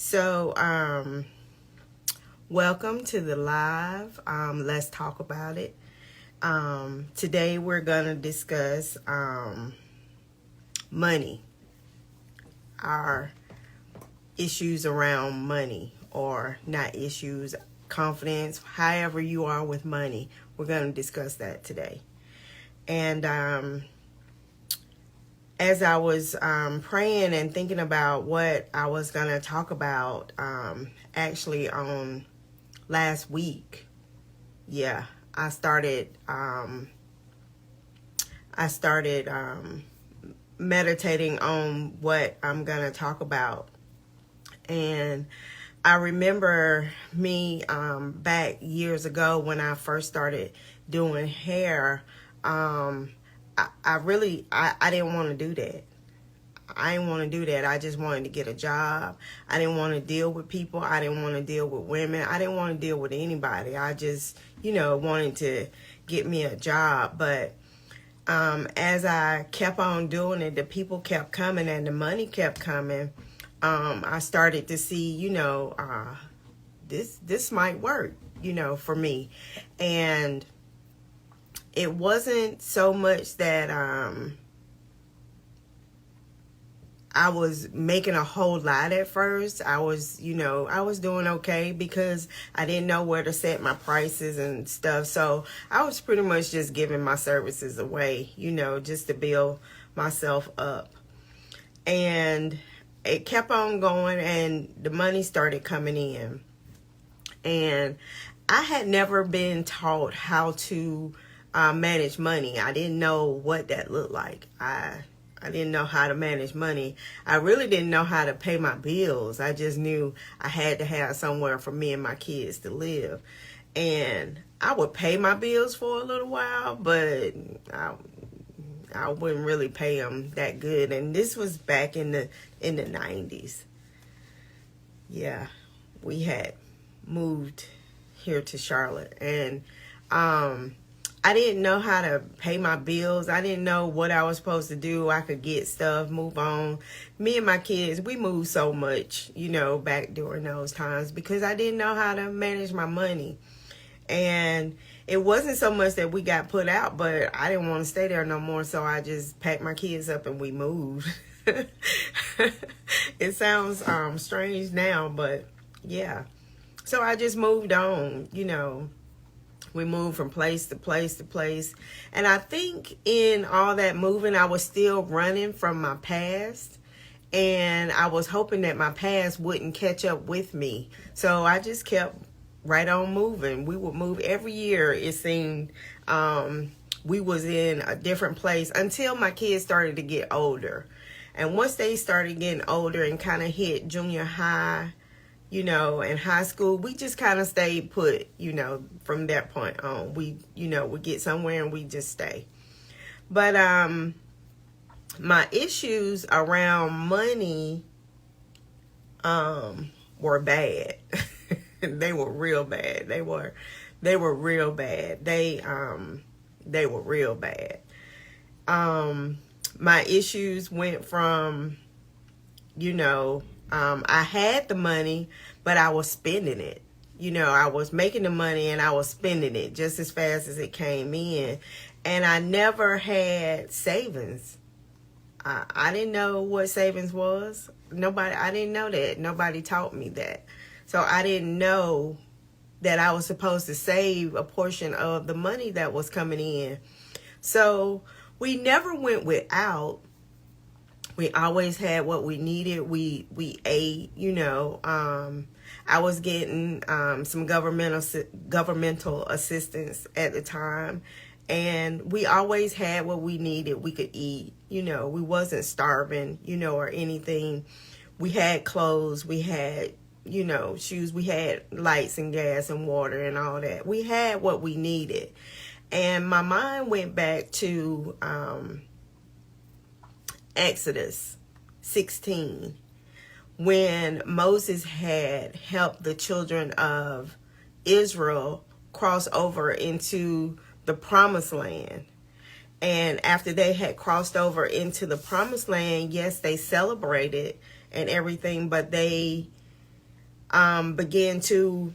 So, welcome to the live. Let's talk about it. Today we're going to discuss money, our issues around money, or not issues, confidence, however you are with money. We're going to discuss that today. And as I was praying and thinking about what I was going to talk about, actually on last week, I started meditating on what I'm going to talk about. And I remember me back years ago when I first started doing hair. I didn't want to do that. I didn't want to do that. I just wanted to get a job. I didn't want to deal with people. I didn't want to deal with women. I didn't want to deal with anybody. I just, wanted to get me a job. But as I kept on doing it, the people kept coming and the money kept coming. I started to see, this might work, for me. And it wasn't so much that I was making a whole lot at first. I was doing okay because I didn't know where to set my prices and stuff. So I was pretty much just giving my services away, just to build myself up. And it kept on going and the money started coming in. And I had never been taught how to manage money. I didn't know what that looked like. I didn't know how to manage money. I really didn't know how to pay my bills. I just knew I had to have somewhere for me and my kids to live. And I would pay my bills for a little while, but I wouldn't really pay them that good. And this was back in the 90s. Yeah, we had moved here to Charlotte, and I didn't know how to pay my bills. I didn't know what I was supposed to do. I could get stuff, move on. Me and my kids, we moved so much, back during those times because I didn't know how to manage my money. And it wasn't so much that we got put out, but I didn't want to stay there no more. So I just packed my kids up and we moved. It sounds strange now, but yeah. So I just moved on, We moved from place to place to place. And I think in all that moving, I was still running from my past. And I was hoping that my past wouldn't catch up with me. So I just kept right on moving. We would move every year. It seemed we was in a different place until my kids started to get older. And once they started getting older and kind of hit junior high, in high school, we just kind of stayed put, from that point on. We get somewhere and we just stay. But my issues around money were bad. They were real bad. They were real bad. They were real bad. My issues went from, I had the money, but I was spending it. I was making the money and I was spending it just as fast as it came in. And I never had savings. I didn't know what savings was. I didn't know that. Nobody taught me that. So I didn't know that I was supposed to save a portion of the money that was coming in. So we never went without. We always had what we needed. We ate, I was getting some governmental assistance at the time. And we always had what we needed. We could eat, we wasn't starving, or anything. We had clothes. We had, shoes. We had lights and gas and water and all that. We had what we needed. And my mind went back to Exodus 16, when Moses had helped the children of Israel cross over into the promised land. And after they had crossed over into the promised land, yes, they celebrated and everything, but they began to,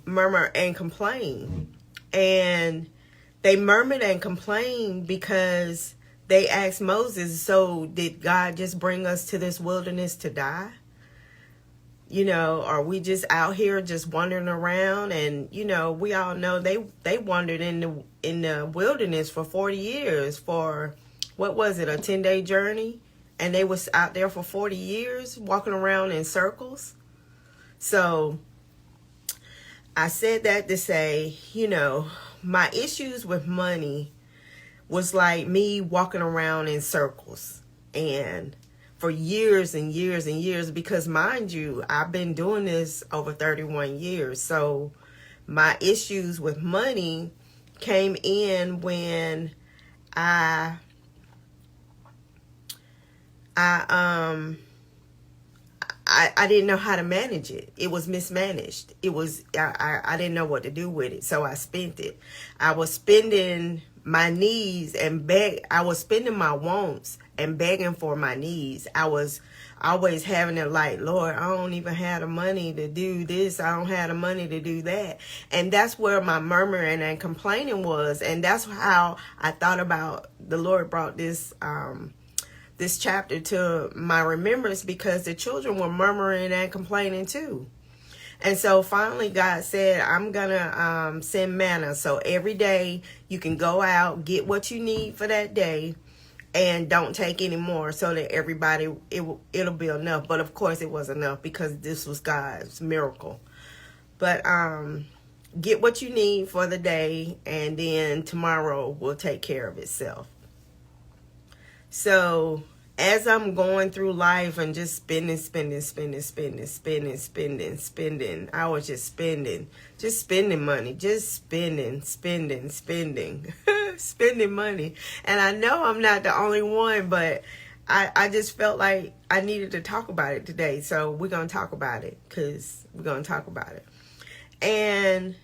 murmur and complain. And they murmured and complained because they asked Moses, so did God just bring us to this wilderness to die? You know, are we just out here just wandering around? And, you know, we all know they wandered in the wilderness for 40 years for, what was it, a 10-day journey? And they was out there for 40 years walking around in circles. So I said that to say, you know, my issues with money was like me walking around in circles. And for years and years and years, because mind you, I've been doing this over 31 years. So my issues with money came in when I didn't know how to manage it. It was mismanaged. It was, I didn't know what to do with it. So I spent it. I was spending my needs and I was spending my wants and begging for my needs. I was always having it like, Lord, I don't even have the money to do this. I don't have the money to do that. And that's where my murmuring and complaining was. And that's how I thought about the Lord brought this chapter to my remembrance, because the children were murmuring and complaining too. And so finally God said, I'm going to send manna. So every day you can go out, get what you need for that day, and don't take any more, so that everybody, it'll be enough. But of course it was enough, because this was God's miracle. But get what you need for the day, and then tomorrow will take care of itself. So as I'm going through life and just spending, I was just spending money, just spending, spending money. And I know I'm not the only one, but I just felt like I needed to talk about it today. So we're going to talk about it, because we're going to talk about it. And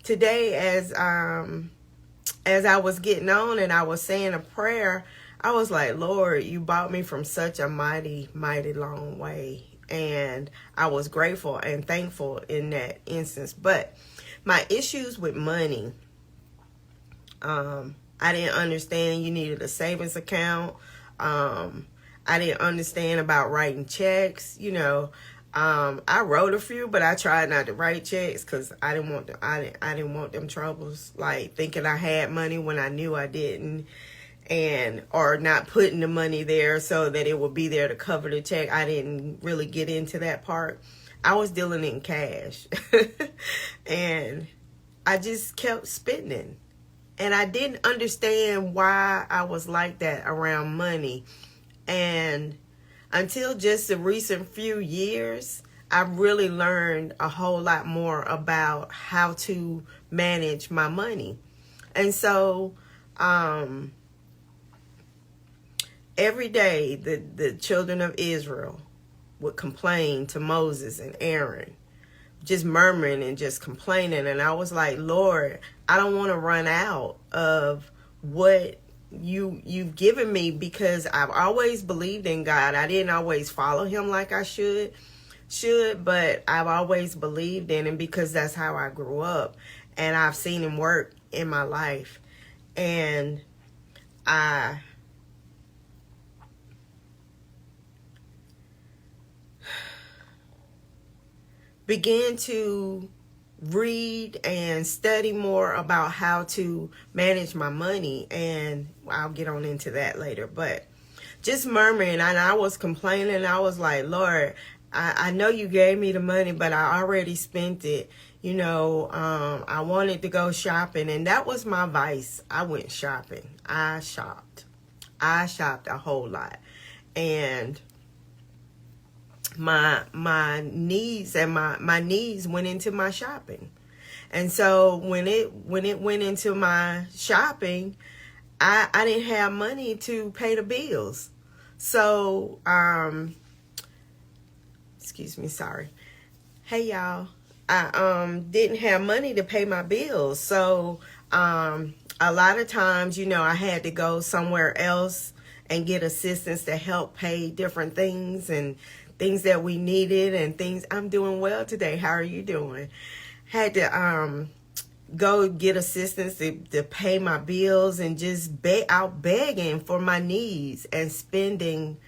today, as I was getting on and I was saying a prayer, I was like, Lord, you brought me from such a mighty, mighty long way. And I was grateful and thankful in that instance. But my issues with money, I didn't understand you needed a savings account. I didn't understand about writing checks. You know, I wrote a few, but I tried not to write checks because I didn't want them troubles, like thinking I had money when I knew I didn't. Or not putting the money there so that it would be there to cover the check. I didn't really get into that part. I was dealing in cash. And I just kept spending. And I didn't understand why I was like that around money. And until just the recent few years, I really learned a whole lot more about how to manage my money. And so, every day, the children of Israel would complain to Moses and Aaron, just murmuring and just complaining. And I was like, Lord, I don't want to run out of what you've given me, because I've always believed in God. I didn't always follow him like I should, but I've always believed in him because that's how I grew up. And I've seen him work in my life. And I began to read and study more about how to manage my money, and I'll get on into that later. But just murmuring, and I was complaining. I was like, Lord, I know you gave me the money, but I already spent it. You know, I wanted to go shopping, and that was my vice. I went shopping. I shopped a whole lot, and my needs and my needs went into my shopping. And so when it went into my shopping, I didn't have money to pay the bills. So excuse me, sorry. Hey y'all. I didn't have money to pay my bills. So a lot of times, you know, I had to go somewhere else and get assistance to help pay different things and things that we needed and things. I'm doing well today. How are you doing? Had to go get assistance to pay my bills and just out begging for my needs and spending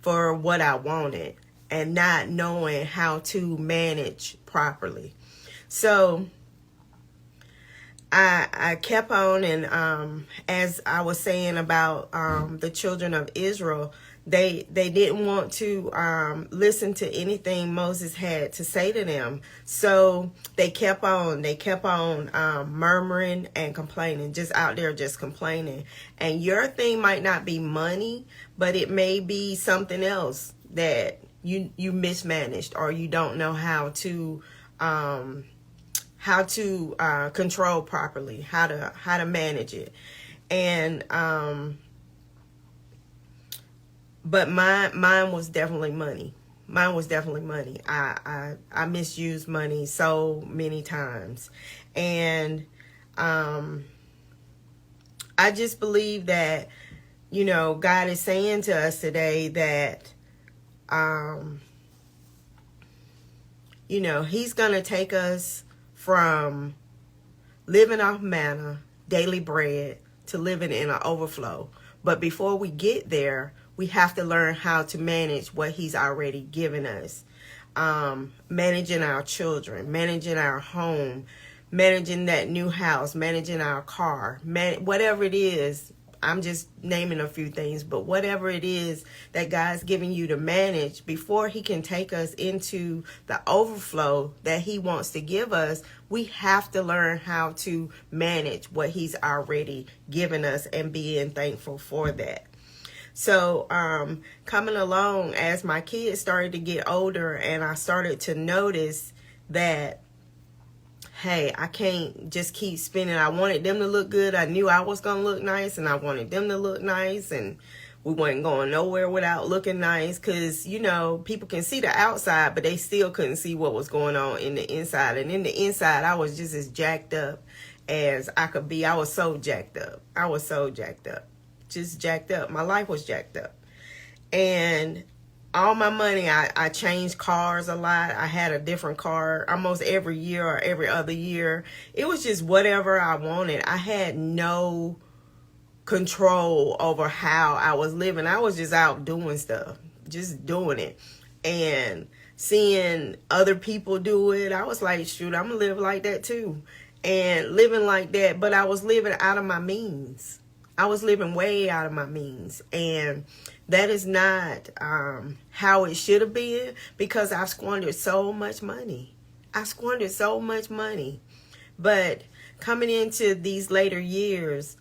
for what I wanted and not knowing how to manage properly. So I kept on, and as I was saying about the children of Israel, they didn't want to listen to anything Moses had to say to them. So they kept on murmuring and complaining, just out there just complaining. And your thing might not be money, but it may be something else that you mismanaged, or you don't know how to control properly, how to manage it. And but mine was definitely money. Mine was definitely money. I misused money so many times. And I just believe that, God is saying to us today that He's going to take us from living off manna, daily bread, to living in an overflow. But before we get there, we have to learn how to manage what He's already given us. Managing our children, managing our home, managing that new house, managing our car, whatever it is. I'm just naming a few things, but whatever it is that God's giving you to manage, before He can take us into the overflow that He wants to give us, we have to learn how to manage what He's already given us and being thankful for that. So coming along as my kids started to get older, and I started to notice that, hey, I can't just keep spending. I wanted them to look good. I knew I was going to look nice, and I wanted them to look nice, and we weren't going nowhere without looking nice, because, people can see the outside, but they still couldn't see what was going on in the inside. And in the inside, I was just as jacked up as I could be. I was so jacked up. Just jacked up. My life was jacked up. And all my money, I changed cars a lot. I had a different car almost every year or every other year. It was just whatever I wanted. I had no control over how I was living. I was just out doing stuff, just doing it. And seeing other people do it, I was like, shoot, I'm going to live like that too. And living like that, but I was living out of my means. I was living way out of my means, and that is not how it should have been, because I've squandered so much money. But coming into these later years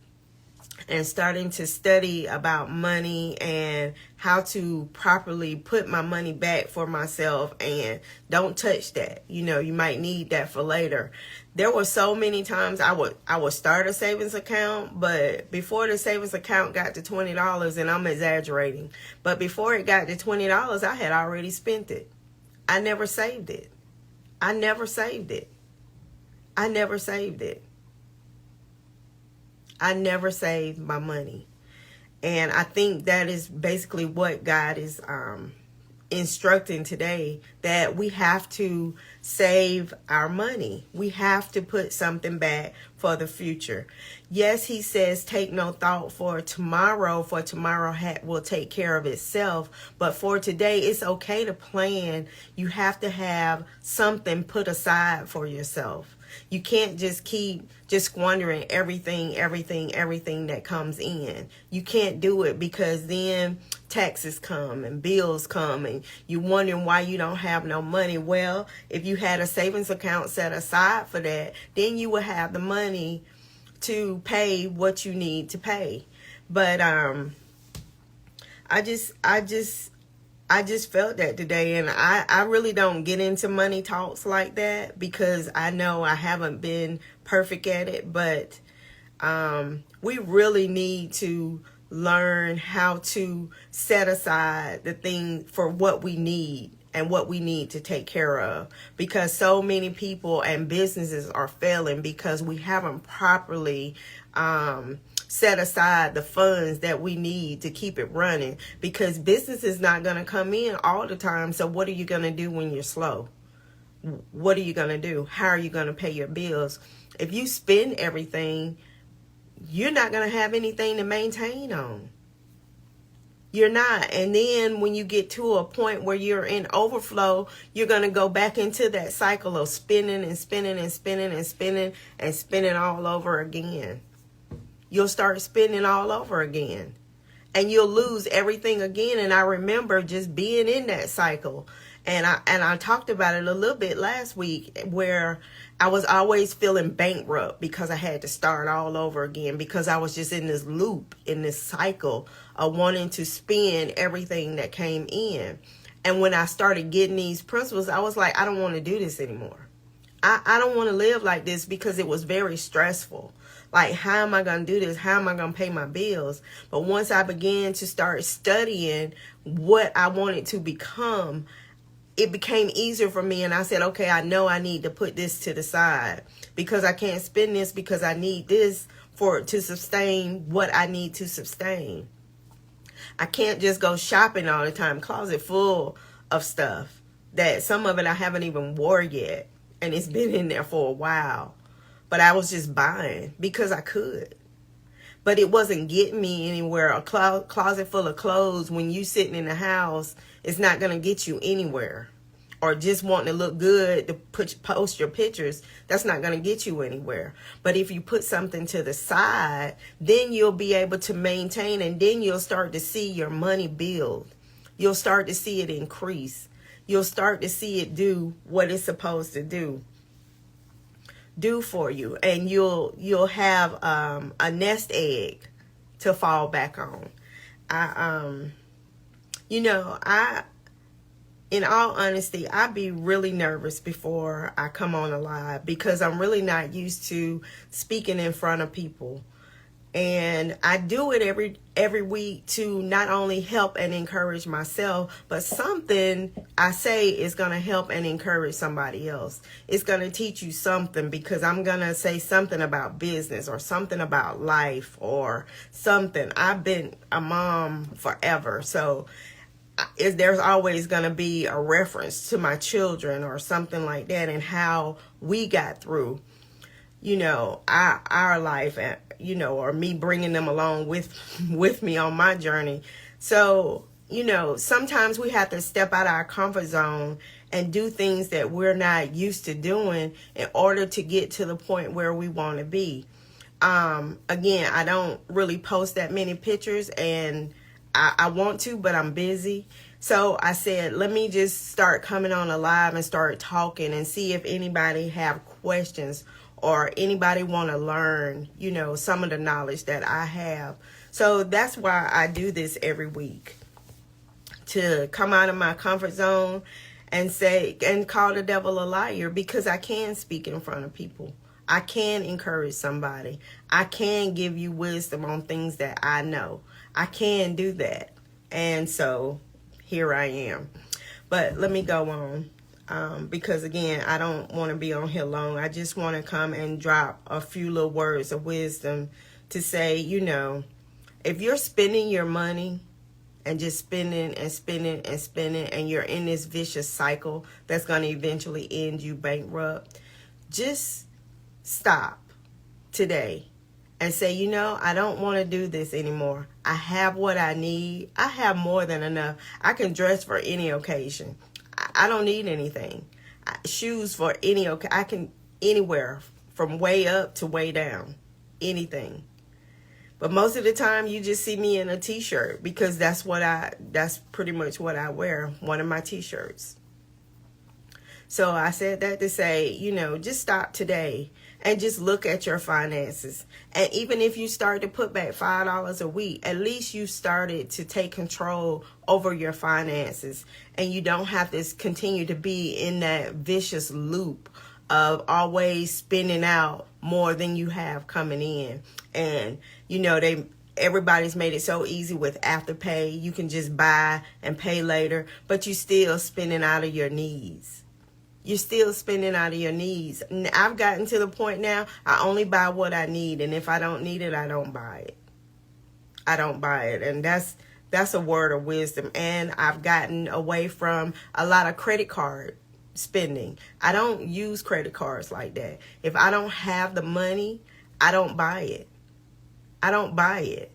and starting to study about money and how to properly put my money back for myself and don't touch that. You might need that for later. There were so many times I would start a savings account, but before the savings account got to $20, and I'm exaggerating, but before it got to $20, I had already spent it. I never saved it. I never saved my money. And I think that is basically what God is instructing today, that we have to save our money. We have to put something back for the future. Yes, He says, take no thought for tomorrow will take care of itself. But for today, it's okay to plan. You have to have something put aside for yourself. You can't just keep squandering everything that comes in. You can't do it, because then taxes come and bills come and you're wondering why you don't have no money. Well, if you had a savings account set aside for that, then you would have the money to pay what you need to pay. But I just felt that today, and I really don't get into money talks like that, because I know I haven't been perfect at it, but we really need to learn how to set aside the thing for what we need and what we need to take care of, because so many people and businesses are failing because we haven't properly set aside the funds that we need to keep it running, because business is not going to come in all the time. So what are you going to do when you're slow? What are you going to do? How are you going to pay your bills? If you spend everything, you're not going to have anything to maintain on. You're not. And then when you get to a point where you're in overflow, you're going to go back into that cycle of spending and spending and spending and spending and spending all over again. You'll start spending all over again. And you'll lose everything again. And I remember just being in that cycle. And I talked about it a little bit last week, where I was always feeling bankrupt because I had to start all over again, because I was just in this loop, in this cycle of wanting to spend everything that came in. And when I started getting these principles, I was like, I don't want to do this anymore. I don't want to live like this, because it was very stressful. Like, how am I going to do this? How am I going to pay my bills? But once I began to start studying what I wanted to become, it became easier for me. And I said, okay, I know I need to put this to the side, because I can't spend this, because I need this to sustain what I need to sustain. I can't just go shopping all the time. Closet full of stuff that some of it I haven't even wore yet. And it's been in there for a while. But I was just buying because I could. But it wasn't getting me anywhere. A closet full of clothes, when you sitting in the house, it's not going to get you anywhere. Or just wanting to look good to post your pictures, that's not going to get you anywhere. But if you put something to the side, then you'll be able to maintain, and then you'll start to see your money build. You'll start to see it increase. You'll start to see it do what it's supposed to do for you. And you'll have a nest egg to fall back on. In all honesty, I'd be really nervous before I come on a live, because I'm really not used to speaking in front of people. And I do it every week to not only help and encourage myself, but something I say is going to help and encourage somebody else. It's going to teach you something, because I'm going to say something about business or something about life or something. I've been a mom forever, so there's always going to be a reference to my children or something like that, and how we got through, our life, and or me bringing them along with me on my journey. So, sometimes we have to step out of our comfort zone and do things that we're not used to doing in order to get to the point where we want to be. Again, I don't really post that many pictures, and I want to, but I'm busy. So I said, let me just start coming on a live and start talking and see if anybody have questions or anybody want to learn, some of the knowledge that I have. So that's why I do this every week, to come out of my comfort zone and say, and call the devil a liar, because I can speak in front of people. I can encourage somebody. I can give you wisdom on things that I know. I can do that. And so here I am. But let me go on. Because again, I don't want to be on here long. I just want to come and drop a few little words of wisdom to say, if you're spending your money and just spending and spending and spending, and you're in this vicious cycle that's going to eventually end you bankrupt, just stop today and say, I don't want to do this anymore. I have what I need. I have more than enough. I can dress for any occasion. I don't need anything. Shoes for any occasion. I can anywhere from way up to way down. Anything. But most of the time you just see me in a t-shirt, because that's pretty much what I wear. One of my t-shirts. So I said that to say, just stop today and just look at your finances. And even if you start to put back $5 a week, at least you started to take control over your finances. And you don't have to continue to be in that vicious loop of always spending out more than you have coming in. And, everybody's made it so easy with Afterpay. You can just buy and pay later, but you still spending out of your needs. You're still spending out of your needs. I've gotten to the point now, I only buy what I need. And if I don't need it, I don't buy it. I don't buy it. And that's a word of wisdom. And I've gotten away from a lot of credit card spending. I don't use credit cards like that. If I don't have the money, I don't buy it. I don't buy it.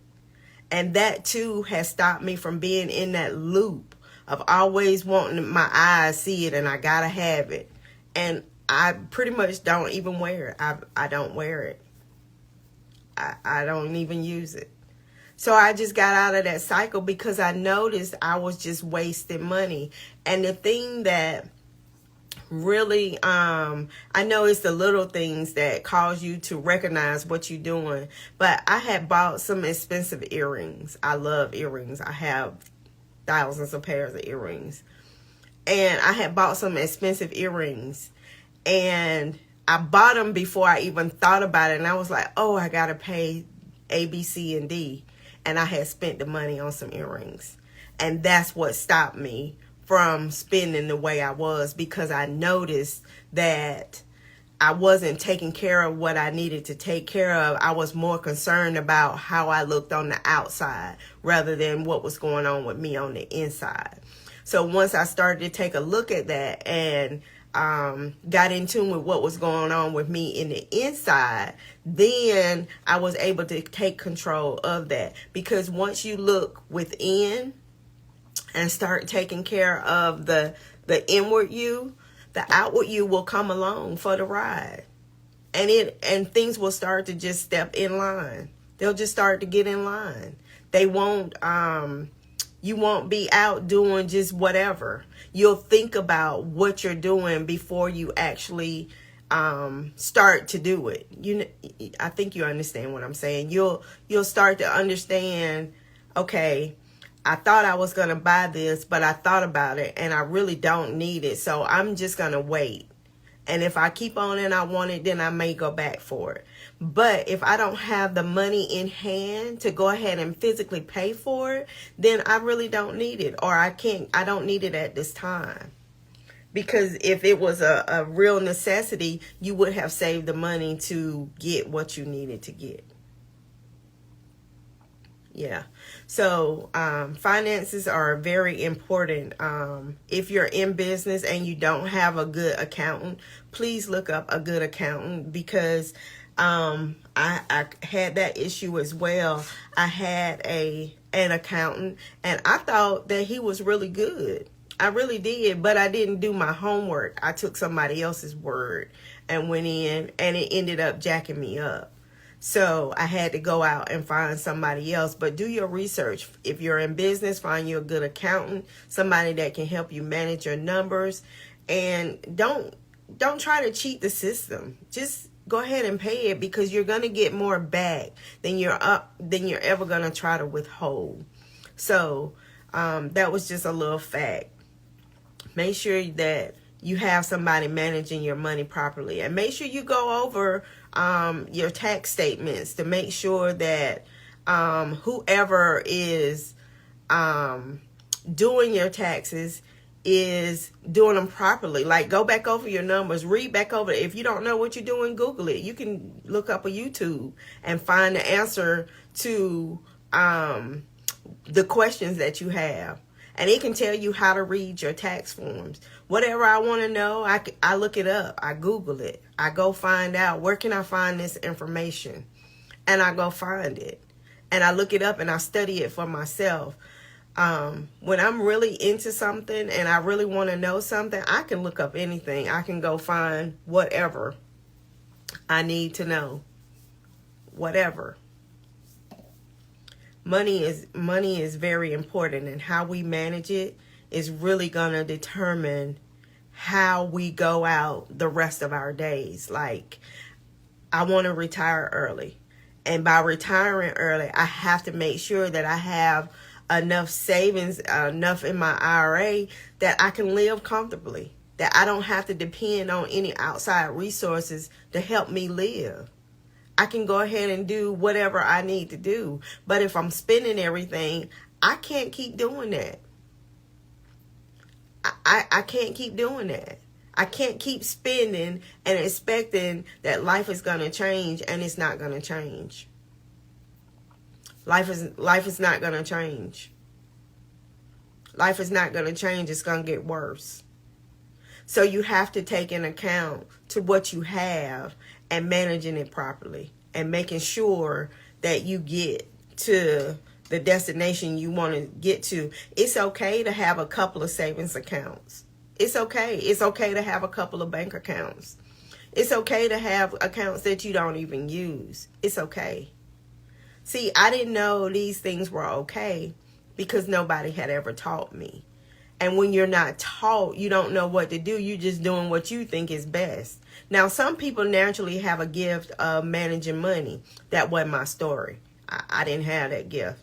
And that too has stopped me from being in that loop of always wanting my eyes see it and I gotta have it. And I pretty much don't even wear it. I don't wear it. I don't even use it. So I just got out of that cycle because I noticed I was just wasting money. And the thing that really, I know it's the little things that cause you to recognize what you're doing. But I had bought some expensive earrings. I love earrings. I have thousands of pairs of earrings. And I had bought some expensive earrings. And I bought them before I even thought about it. And I was like, oh, I got to pay A, B, C, and D. And I had spent the money on some earrings. And that's what stopped me from spending the way I was, because I noticed that I wasn't taking care of what I needed to take care of. I was more concerned about how I looked on the outside rather than what was going on with me on the inside. So once I started to take a look at that and got in tune with what was going on with me in the inside, then I was able to take control of that. Because once you look within and start taking care of the inward you, the outward you will come along for the ride. And things will start to just step in line. They'll just start to get in line. They won't you won't be out doing just whatever. You'll think about what you're doing before you actually start to do it. I think you understand what I'm saying. You'll start to understand, okay, I thought I was going to buy this, but I thought about it and I really don't need it. So I'm just going to wait. And if I keep on and I want it, then I may go back for it. But if I don't have the money in hand to go ahead and physically pay for it, then I really don't need it. Or I don't need it at this time. Because if it was a real necessity, you would have saved the money to get what you needed to get. Yeah. So finances are very important. If you're in business and you don't have a good accountant, please look up a good accountant, because I had that issue as well. I had an accountant and I thought that he was really good. I really did, but I didn't do my homework. I took somebody else's word and went in, and it ended up jacking me up. So I had to go out and find somebody else. But do your research. If you're in business, find you a good accountant, somebody that can help you manage your numbers. And don't try to cheat the system. Just go ahead and pay it, because you're going to get more back than you're ever going to try to withhold. So that was just a little fact. Make sure that you have somebody managing your money properly, and make sure you go over your tax statements to make sure that whoever is doing your taxes is doing them properly. Like, go back over your numbers, read back over it. If you don't know what you're doing, Google it. You can look up a YouTube and find the answer to the questions that you have. And it can tell you how to read your tax forms. Whatever I want to know, I look it up. I Google it. I go find out, where can I find this information? And I go find it. And I look it up and I study it for myself. When I'm really into something and I really want to know something, I can look up anything. I can go find whatever I need to know. Whatever. Money is very important, and how we manage it is really going to determine how we go out the rest of our days. Like, I want to retire early, and by retiring early, I have to make sure that I have enough savings, enough in my IRA that I can live comfortably, that I don't have to depend on any outside resources to help me live. I can go ahead and do whatever I need to do. But if I'm spending everything, I can't keep doing that. I can't keep doing that. I can't keep spending and expecting that life is going to change, and it's not going to change. Life is not going to change. Life is not going to change. It's going to get worse. So you have to take in account to what you have and managing it properly and making sure that you get to the destination you want to get to. It's okay to have a couple of savings accounts. It's okay. It's okay to have a couple of bank accounts. It's okay to have accounts that you don't even use. It's okay. See, I didn't know these things were okay because nobody had ever taught me. And when you're not taught, you don't know what to do. You're just doing what you think is best. Now, some people naturally have a gift of managing money. That wasn't my story. I didn't have that gift.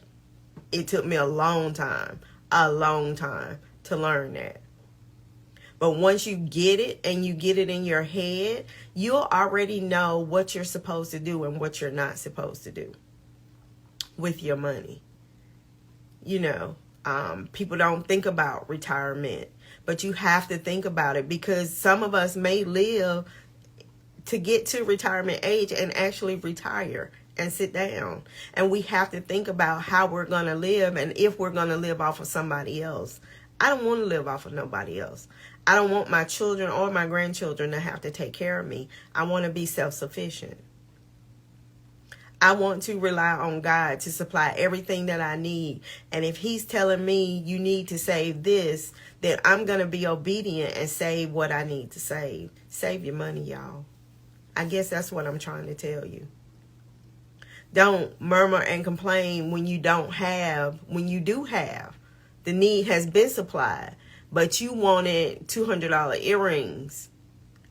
It took me a long time to learn that. But once you get it and you get it in your head, you'll already know what you're supposed to do and what you're not supposed to do with your money. You know, people don't think about retirement, but you have to think about it because some of us may live to get to retirement age and actually retire and sit down. And we have to think about how we're going to live and if we're going to live off of somebody else. I don't want to live off of nobody else. I don't want my children or my grandchildren to have to take care of me. I want to be self-sufficient. I want to rely on God to supply everything that I need. And if he's telling me you need to save this, then I'm going to be obedient and save what I need to save. Save your money, y'all. I guess that's what I'm trying to tell you. Don't murmur and complain when you don't have, when you do have. The need has been supplied, but you wanted $200 earrings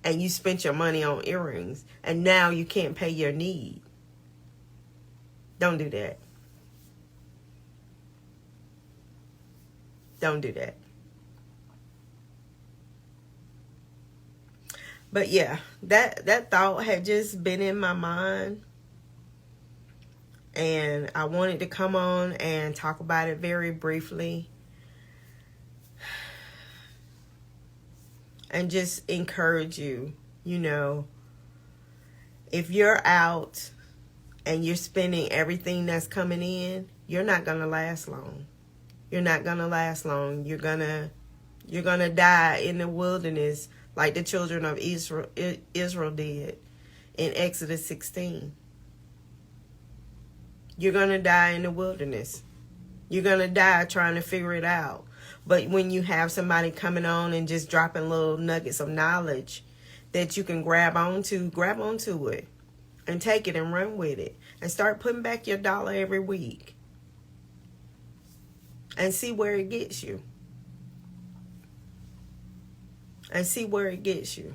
and you spent your money on earrings and now you can't pay your need. Don't do that. Don't do that. But yeah, that thought had just been in my mind. And I wanted to come on and talk about it very briefly. And just encourage you, you know, if you're out and you're spending everything that's coming in, you're not going to last long. You're not going to last long. You're going to die in the wilderness like the children of Israel did in Exodus 16. You're going to die in the wilderness. You're going to die trying to figure it out. But when you have somebody coming on and just dropping little nuggets of knowledge that you can grab onto it and take it and run with it and start putting back your dollar every week and see where it gets you. And see where it gets you.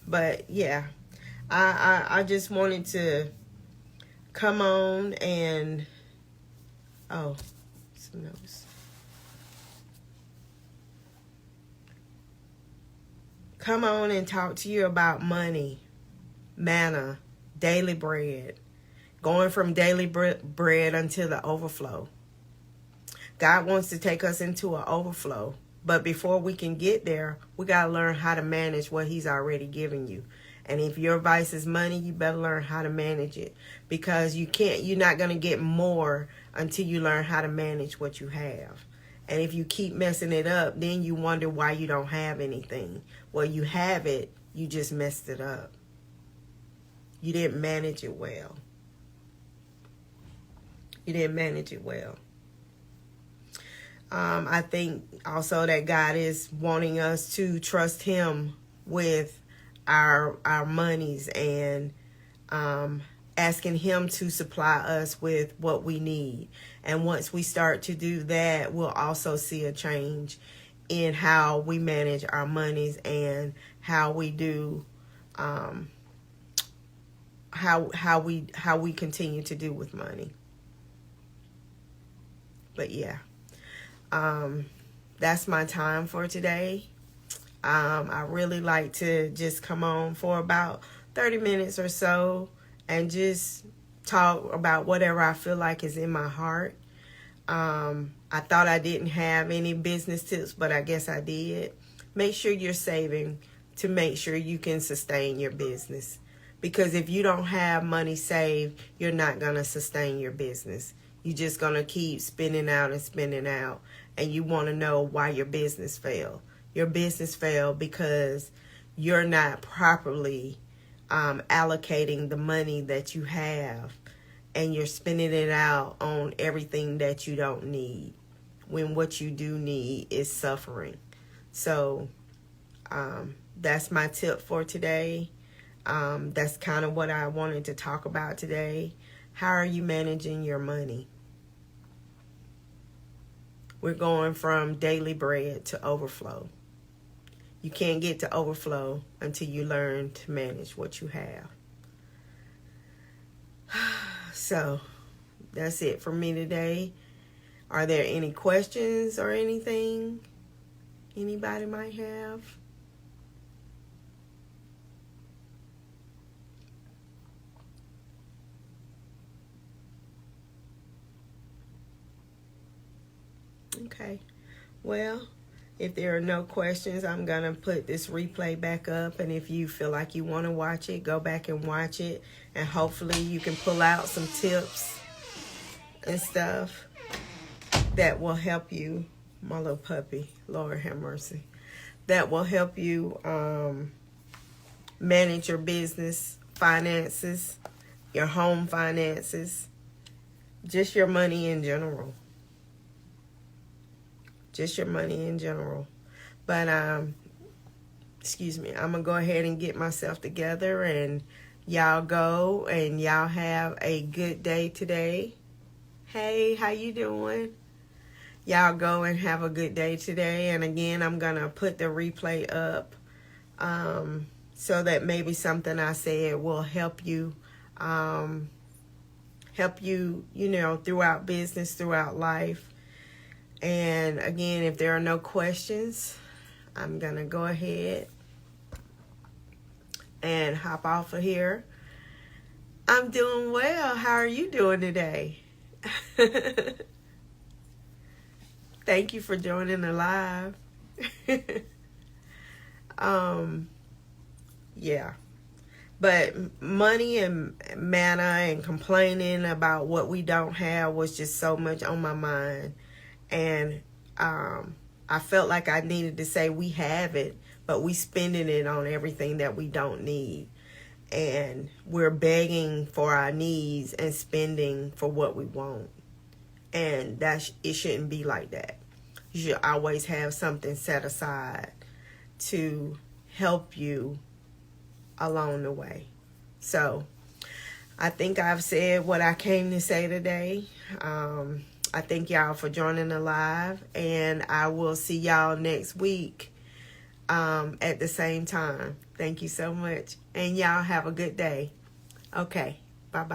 But yeah, I just wanted to come on and some notes. Come on and talk to you about money, manna, daily bread, going from daily bread until the overflow. God wants to take us into an overflow. But before we can get there, we got to learn how to manage what he's already given you. And if your vice is money, you better learn how to manage it. Because you're not going to get more until you learn how to manage what you have. And if you keep messing it up, then you wonder why you don't have anything. Well, you have it, you just messed it up. You didn't manage it well. You didn't manage it well. I think also that God is wanting us to trust him with our monies and asking him to supply us with what we need. And once we start to do that, we'll also see a change in how we manage our monies and how we do how we continue to do with money. But yeah. That's my time for today. I really like to just come on for about 30 minutes or so and just talk about whatever I feel like is in my heart. I thought I didn't have any business tips, but I guess I did. Make sure you're saving to make sure you can sustain your business, Because if you don't have money saved, you're not going to sustain your business. You're just going to keep spending out and spending out. And you want to know why your business failed. Your business failed because you're not properly allocating the money that you have. And you're spending it out on everything that you don't need, when what you do need is suffering. So that's my tip for today. That's kind of what I wanted to talk about today. How are you managing your money? We're going from daily bread to overflow. You can't get to overflow until you learn to manage what you have. So that's it for me today. Are there any questions or anything anybody might have? Okay. Well, if there are no questions, I'm going to put this replay back up. And if you feel like you want to watch it, go back and watch it. And hopefully you can pull out some tips and stuff that will help you. My little puppy, Lord have mercy. That will help you manage your business finances, your home finances, just your money in general. Just your money in general. But, excuse me, I'm going to go ahead and get myself together, and y'all go and y'all have a good day today. Hey, how you doing? Y'all go and have a good day today. And again, I'm going to put the replay up so that maybe something I said will help you, throughout business, throughout life. And again, if there are no questions, I'm going to go ahead and hop off of here. I'm doing well. How are you doing today? Thank you for joining the live. Yeah. But money and manna and complaining about what we don't have was just so much on my mind. And I felt like I needed to say we have it, but we spending it on everything that we don't need. And we're begging for our needs and spending for what we want. And it shouldn't be like that. You should always have something set aside to help you along the way. So I think I've said what I came to say today. I thank y'all for joining the live, and I will see y'all next week at the same time. Thank you so much, and y'all have a good day. Okay, bye-bye.